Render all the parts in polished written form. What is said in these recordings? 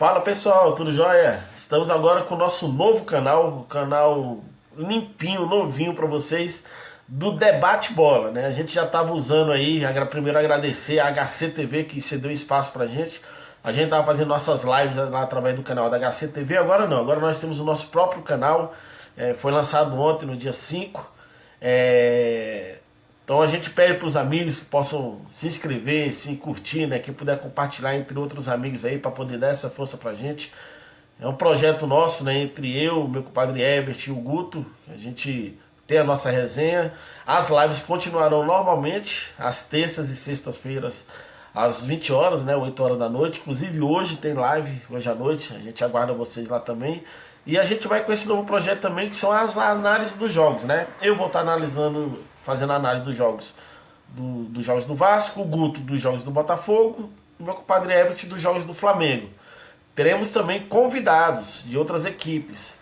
Fala pessoal, tudo jóia? Estamos agora com o nosso novo canal, um canal limpinho, novinho para vocês, do Debate Bola, né? A gente já estava usando aí, primeiro agradecer a HCTV que cedeu espaço pra gente. A gente estava fazendo nossas lives lá através do canal da HCTV, agora não, agora nós temos o nosso próprio canal, foi lançado ontem, no dia 5. Então a gente pede para os amigos que possam se inscrever, se curtir, né? Quem puder compartilhar entre outros amigos aí para poder dar essa força pra gente. É um projeto nosso, né? Entre eu, meu compadre Herbert e o Guto. A gente tem a nossa resenha. As lives continuarão normalmente, às terças e sextas-feiras, às 20 horas, né? 8 horas da noite. Inclusive hoje tem live, hoje à noite. A gente aguarda vocês lá também. E a gente vai com esse novo projeto também, que são as análises dos jogos, né? Eu vou estar analisando, fazendo análise dos jogos dos jogos do Vasco, o Guto dos jogos do Botafogo, o meu compadre Herbert dos jogos do Flamengo. Teremos também convidados de outras equipes.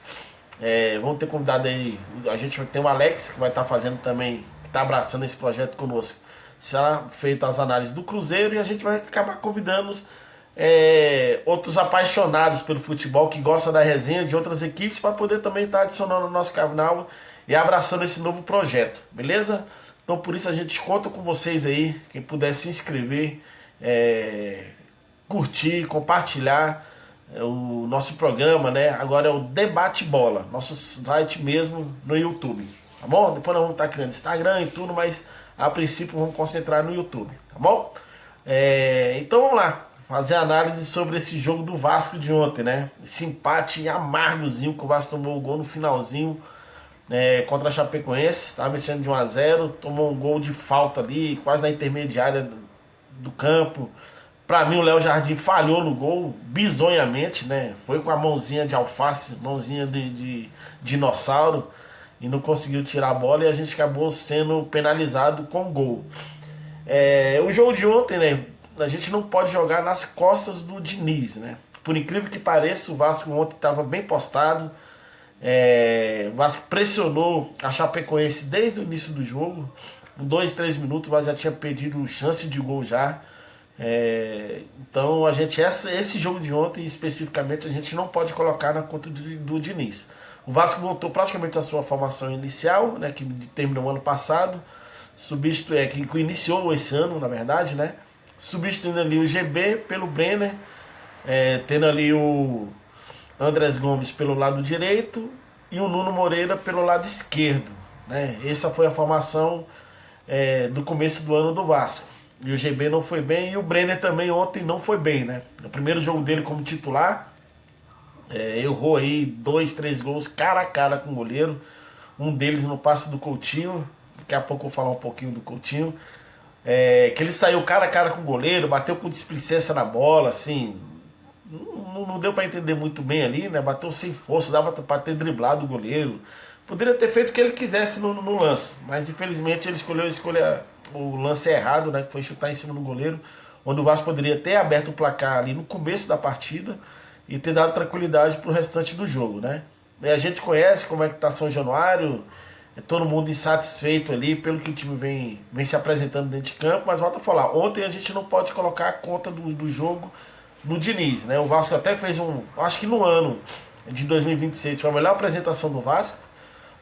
Vamos ter convidado aí, a gente vai ter o Alex, que vai estar fazendo também, que está abraçando esse projeto conosco. Será feita as análises do Cruzeiro e a gente vai acabar convidando outros apaixonados pelo futebol que gostam da resenha de outras equipes para poder também estar adicionando no nosso canal e abraçando esse novo projeto, beleza? Então por isso a gente conta com vocês aí, quem puder se inscrever, curtir, compartilhar o nosso programa, né? Agora é o Debate Bola, nosso site mesmo no YouTube, tá bom? Depois nós vamos estar criando Instagram e tudo, mas a princípio vamos concentrar no YouTube, tá bom? Então vamos lá, fazer análise sobre esse jogo do Vasco de ontem, né? Esse empate amargozinho que o Vasco tomou o gol no finalzinho contra a Chapecoense, estava vencendo de 1-0, tomou um gol de falta ali, quase na intermediária do campo. Pra mim o Léo Jardim falhou no gol, bizonhamente, né? Foi com a mãozinha de alface, mãozinha de dinossauro, e não conseguiu tirar a bola e a gente acabou sendo penalizado com gol. O jogo de ontem, né? A gente não pode jogar nas costas do Diniz, né? Por incrível que pareça, o Vasco ontem estava bem postado. O Vasco pressionou a Chapecoense desde o início do jogo. Com 2, 3 minutos o Vasco já tinha perdido chance de gol já. Então a gente, esse jogo de ontem especificamente, a gente não pode colocar na conta do Diniz. O Vasco voltou praticamente à sua formação inicial, né, que terminou ano passado, que iniciou esse ano, na verdade, né? Substituindo ali o GB pelo Brenner, tendo ali o Andrés Gomes pelo lado direito e o Nuno Moreira pelo lado esquerdo, né? Essa foi a formação do começo do ano do Vasco. E o GB não foi bem e o Brenner também ontem não foi bem, né? No primeiro jogo dele como titular, errou aí 2, 3 gols cara a cara com o goleiro. Um deles no passe do Coutinho, daqui a pouco eu vou falar um pouquinho do Coutinho. Que ele saiu cara a cara com o goleiro, bateu com displicência na bola, assim, não deu para entender muito bem ali, né? Bateu sem força, dava para ter driblado o goleiro. Poderia ter feito o que ele quisesse no lance, mas infelizmente ele escolheu o lance errado, né? Que foi chutar em cima do goleiro, onde o Vasco poderia ter aberto o placar ali no começo da partida e ter dado tranquilidade para o restante do jogo, né? E a gente conhece como é que tá São Januário, todo mundo insatisfeito ali pelo que o time vem se apresentando dentro de campo, mas volta a falar, ontem a gente não pode colocar a conta do jogo no Diniz, né? O Vasco até fez acho que no ano de 2026 foi a melhor apresentação do Vasco.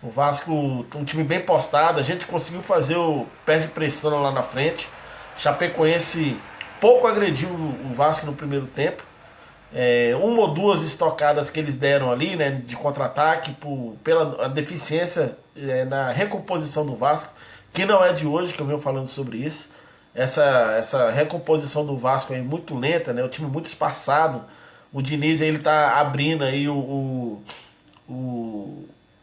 O Vasco, um time bem postado, a gente conseguiu fazer o pé de pressão lá na frente. Chapecoense pouco agrediu o Vasco no primeiro tempo. Uma ou duas estocadas que eles deram ali, né, de contra-ataque, pela deficiência na recomposição do Vasco, que não é de hoje que eu venho falando sobre isso. Essa recomposição do Vasco é muito lenta, né, o time muito espaçado. O Diniz ele tá abrindo aí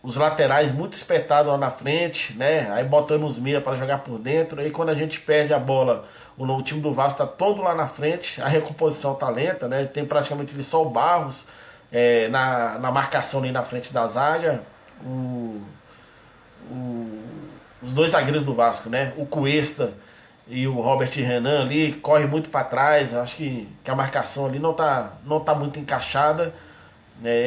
os laterais muito espetados lá na frente, né? Aí botando os meia para jogar por dentro. Aí quando a gente perde a bola, o time do Vasco tá todo lá na frente. A recomposição tá lenta, né? Tem praticamente ali só o Barros na marcação ali na frente da zaga. Os dois zagueiros do Vasco, né? O Cuesta e o Robert Renan ali corre muito para trás. Acho que a marcação ali não tá muito encaixada.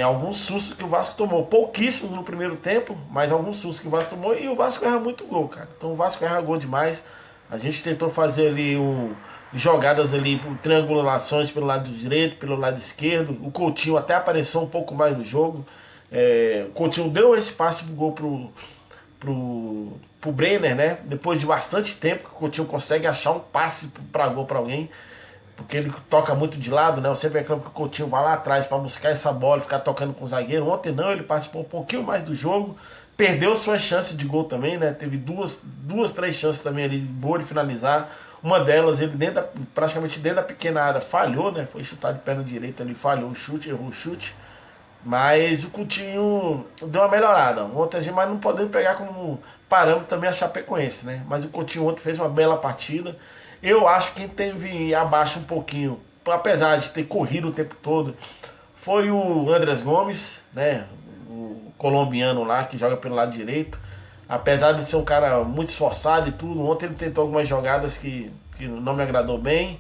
Alguns sustos que o Vasco tomou, pouquíssimos no primeiro tempo, mas alguns sustos que o Vasco tomou, e o Vasco erra muito gol, cara. Então o Vasco erra gol demais. A gente tentou fazer ali jogadas ali, triangulações pelo lado direito, pelo lado esquerdo. O Coutinho até apareceu um pouco mais no jogo. O Coutinho deu esse passe pro gol pro Brenner, né? Depois de bastante tempo que o Coutinho consegue achar um passe para gol para alguém, porque ele toca muito de lado, né? Eu sempre reclamo que o Coutinho vai lá atrás para buscar essa bola e ficar tocando com o zagueiro. Ontem não, ele participou um pouquinho mais do jogo, perdeu suas chances de gol também, né? Teve duas, três chances também ali boa de finalizar. Uma delas, ele praticamente dentro da pequena área falhou, né? Foi chutar de perna direita, ele falhou o chute, errou o chute. Mas o Coutinho deu uma melhorada. Ontem a gente, mas não podemos pegar como parâmetro também a Chapecoense, né? Mas o Coutinho ontem fez uma bela partida. Eu acho que quem teve abaixo um pouquinho, apesar de ter corrido o tempo todo, foi o Andrés Gomes, né? O colombiano lá que joga pelo lado direito. Apesar de ser um cara muito esforçado e tudo, ontem ele tentou algumas jogadas que não me agradou bem.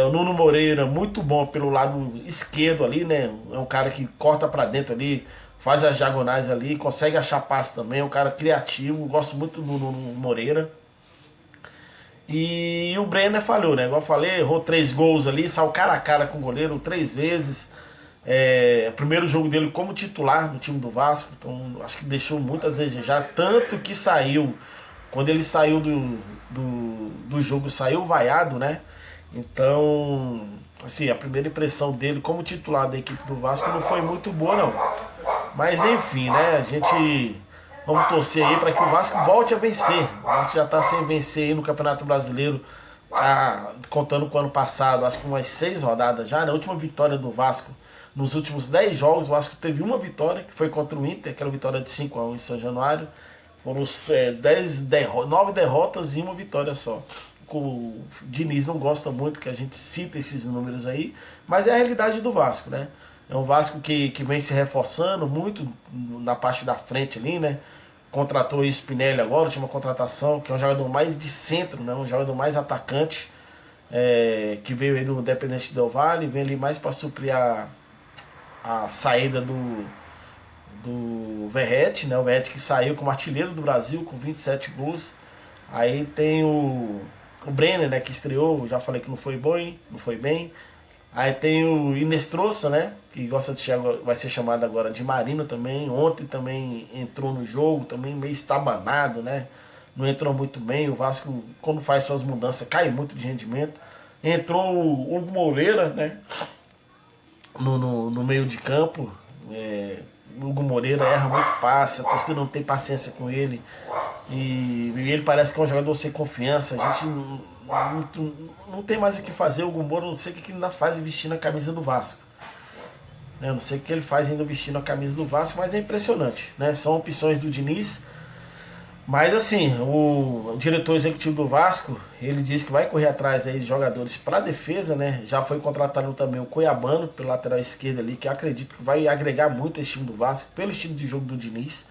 O Nuno Moreira, muito bom pelo lado esquerdo ali, né? É um cara que corta pra dentro ali, faz as diagonais ali, consegue achar passe também, é um cara criativo, gosto muito do Nuno Moreira. E o Brenner falhou, né? Igual eu falei, errou 3 gols ali, saiu cara a cara com o goleiro 3 vezes. Primeiro jogo dele como titular no time do Vasco, então acho que deixou muito a desejar, tanto que saiu, quando ele saiu do jogo, saiu vaiado, né? Então, assim, a primeira impressão dele como titular da equipe do Vasco não foi muito boa, não. Mas enfim, né? A gente vamos torcer aí para que o Vasco volte a vencer. O Vasco já está sem vencer aí no Campeonato Brasileiro, contando com o ano passado, acho que umas 6 rodadas já. Na última vitória do Vasco, nos últimos 10 jogos, o Vasco teve uma vitória, que foi contra o Inter, aquela vitória de 5-1 em São Januário. Foram 9 derrotas e uma vitória só. O Diniz não gosta muito que a gente cita esses números aí, mas é a realidade do Vasco, né? É um Vasco que vem se reforçando muito na parte da frente ali, né? Contratou o Spinelli agora, última contratação, que é um jogador mais de centro, né? Um jogador mais atacante, que veio aí do Independente Del Valle, vem ali mais para suprir a saída do Verratti, né? O Verratti que saiu como artilheiro do Brasil com 27 gols. Aí tem o Brenner, né, que estreou, já falei que não foi bom, não foi bem. Aí tem o Inestrosa, né, que gosta de vai ser chamado agora de Marino também. Ontem também entrou no jogo, também meio estabanado, né? Não entrou muito bem. O Vasco, quando faz suas mudanças, cai muito de rendimento. Entrou o Hugo Moreira, né, no meio de campo. O Hugo Moreira erra muito passe, a torcida não tem paciência com ele. E ele parece que é um jogador sem confiança. A gente não tem mais o que fazer. O Hugo Moura, não sei o que ele ainda faz vestindo a camisa do Vasco. Não sei o que ele faz ainda vestindo a camisa do Vasco, mas é impressionante, né? São opções do Diniz. Mas assim, o diretor executivo do Vasco, ele disse que vai correr atrás aí de jogadores para defesa, né? Já foi contratado também o Cuiabano pelo lateral esquerdo ali, que eu acredito que vai agregar muito esse time do Vasco, pelo estilo de jogo do Diniz.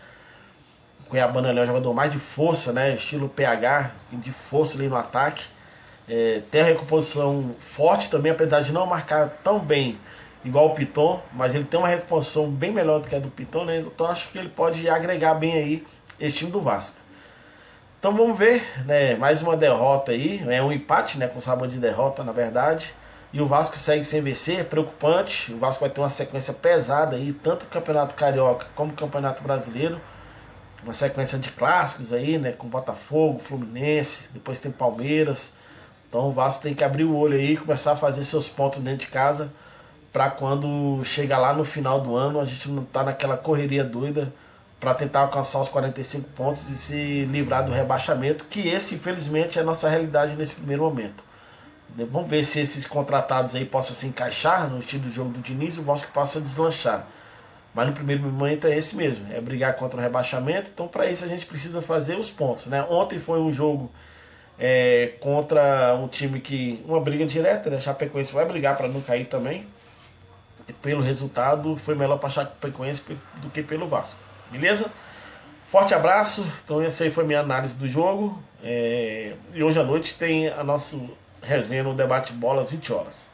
O Cuiabano é um jogador mais de força, né? Estilo PH, de força ali no ataque. Tem a recomposição forte também, apesar de não marcar tão bem igual o Piton, mas ele tem uma recomposição bem melhor do que a do Piton, né? Então acho que ele pode agregar bem aí esse time do Vasco. Então vamos ver, né? Mais uma derrota aí, é um empate, né? Com sabor de derrota, na verdade. E o Vasco segue sem vencer, é preocupante. O Vasco vai ter uma sequência pesada aí, tanto o Campeonato Carioca como o Campeonato Brasileiro. Uma sequência de clássicos aí, né? Com Botafogo, Fluminense, depois tem Palmeiras. Então o Vasco tem que abrir o olho aí e começar a fazer seus pontos dentro de casa, para quando chegar lá no final do ano a gente não tá naquela correria doida para tentar alcançar os 45 pontos e se livrar do rebaixamento, que esse infelizmente é a nossa realidade nesse primeiro momento. Vamos ver se esses contratados aí possam se encaixar no estilo do jogo do Diniz e o Vasco possa deslanchar. Mas no primeiro momento é esse mesmo, é brigar contra o rebaixamento. Então para isso a gente precisa fazer os pontos, né? Ontem foi um jogo contra um time que, uma briga direta, né? Chapecoense vai brigar para não cair também. E pelo resultado foi melhor para Chapecoense do que pelo Vasco. Beleza? Forte abraço. Então essa aí foi minha análise do jogo. E hoje à noite tem a nossa resenha no Debate Bola às 20 horas.